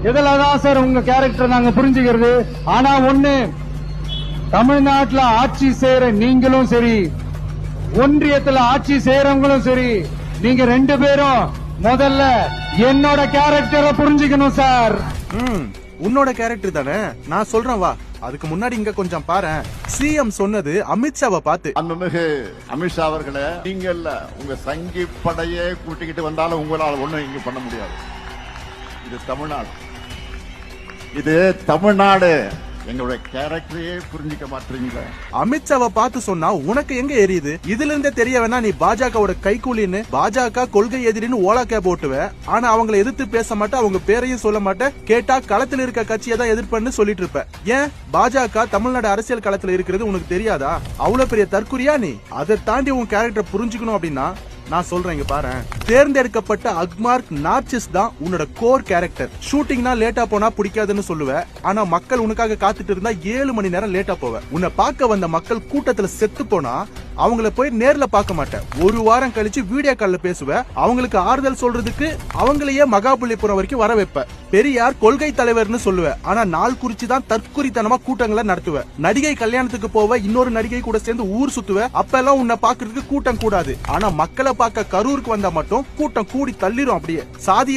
இதுலதான் சார் உங்க கேரக்டர் நாங்க புரிஞ்சுக்கிறது. ஆனா ஒண்ணு, தமிழ்நாட்டுல ஆட்சி செய்யற நீங்களும் சரி, ஒன்றியத்துல ஆட்சி செய்யறவங்களும் சரி, நீங்க 2 பேரும் முதல்ல என்னோட கேரக்டரை புரிஞ்சுக்கணும் சார். உன்னோட கேரக்டர் தானே, நான் சொல்றேன் வா. அதுக்கு முன்னாடி இங்க கொஞ்சம் பாரு. சிஎம் சொன்னது அமித்ஷாவை பார்த்து. அன்புமிகு அமித்ஷா அவர்களே, நீங்க இல்ல உங்க சங்கி படையே கூட்டிக்கிட்டு வந்தாலும் உங்களால் ஒண்ணும் இங்க பண்ண முடியாது. இது தமிழ்நாடு, இது தமிழ்நாடு. எங்களுடைய கேரக்டரையே புரிஞ்சுக்க மாட்டீங்களா? அமித்ஷாவை பார்த்து சொன்னா உனக்கு எங்க எரியுது? இதுல இருந்தே தெரிய வேணா நீ பாஜகவோட கைகூலின்னு, பாஜக கொள்கை எதிரின்னு ஓலா கேப் ஓட்டுவ. ஆனா அவங்களை எதிர்த்து பேச மாட்டேன், அவங்க பேரையும் சொல்ல மாட்டேன். கேட்டா களத்துல இருக்க கட்சியை தான் எதிர்ப்பன்னு சொல்லிட்டு இருப்ப. ஏன் பாஜக தமிழ்நாடு அரசியல் களத்துல இருக்கிறது உனக்கு தெரியாதா? அவ்வளவு பெரிய தற்குறியா நீ? அதை தாண்டி உன் கேரக்டர் புரிஞ்சுக்கணும் அப்படின்னா நான் சொல்றேன், இங்க பாரு. தேர்ந்தெடுக்கப்பட்ட அக்மார்க் நார்சிஸ் தான் உன்னோட கோர் கேரக்டர். ஷூட்டிங்னா லேட்டா போனா பிடிக்காதுன்னு சொல்லுவ. ஆனா மக்கள் உனக்காக காத்துட்டு இருந்தா 7 மணி நேரம் லேட்டா போவ. உன்னை பார்க்க வந்த மக்கள் கூட்டத்துல செத்து போனா அவங்கள போய் நேர்ல பார்க்க மாட்டேன். 1 வாரம் கழிச்சு வீடியோ கால்ல பேசுவ. அவங்களுக்கு ஆறுதல் சொல்றதுக்கு அவங்களையே மகாபலிபுரம் வரைக்கும் வர வைப்ப. பெரியார் கொள்கை தலைவர்னு சொல்லுவ. ஆனா நாள் குறிச்சு தான் தற்குறித்தனமா கூட்டங்களை நடத்துவ. நடிகை கல்யாணத்துக்கு போவ, இன்னொரு நடிகை கூட சேர்ந்து ஊர் சுத்துவ. அப்பெல்லாம் உன்னை பாக்குறதுக்கு கூட்டம் கூடாது. ஆனா மக்களை பார்க்க கரூருக்கு வந்தா மட்டும் கூட்டம் கூடி தள்ளிரும். அப்படியே சாதி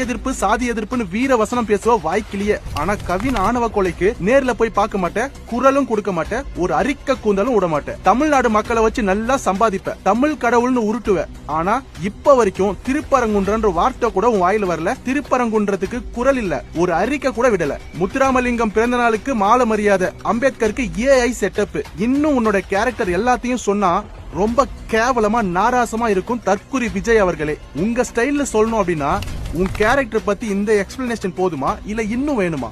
எதிர்ப்புன்னு வீர வசனம் பேசுவ வாய்க்கிலேயே. ஆனா கவின் ஆணவ கொலைக்கு நேர்ல போய் பார்க்க மாட்டேன், குரலும் கொடுக்க மாட்டேன், ஒரு அறிக்கை கூந்தலும் விட மாட்டேன். தமிழ்நாடு மக்களை வச்சு நல்லா சம்பாதிப்ப, தமிழ் கடவுள்னு உருட்டுவ. ஆனா இப்ப வரைக்கும் திருப்பரங்குன்ற வார்த்தை கூட உன் வாயில வரல. திருப்பரங்குன்றதுக்கு குரல் இல்ல, ஒரு அறிக்கை கூட விடல. முத்துராமலிங்கம் பிறந்த நாளுக்கு மாலை மரியாதை, அம்பேத்கருக்கு ஏஐ செட்டப். இன்னும் உன்னோட கேரக்டர் எல்லாத்தையும் சொன்னா ரொம்ப கேவலமா நாராசமா இருக்கும் தற்குறி விஜய் அவர்களே. உங்க ஸ்டைல்ல சொல்லணும் அப்படின்னா உன் கேரக்டர் பத்தி இந்த எக்ஸ்பிளனேஷன் போதுமா இல்ல இன்னும் வேணுமா?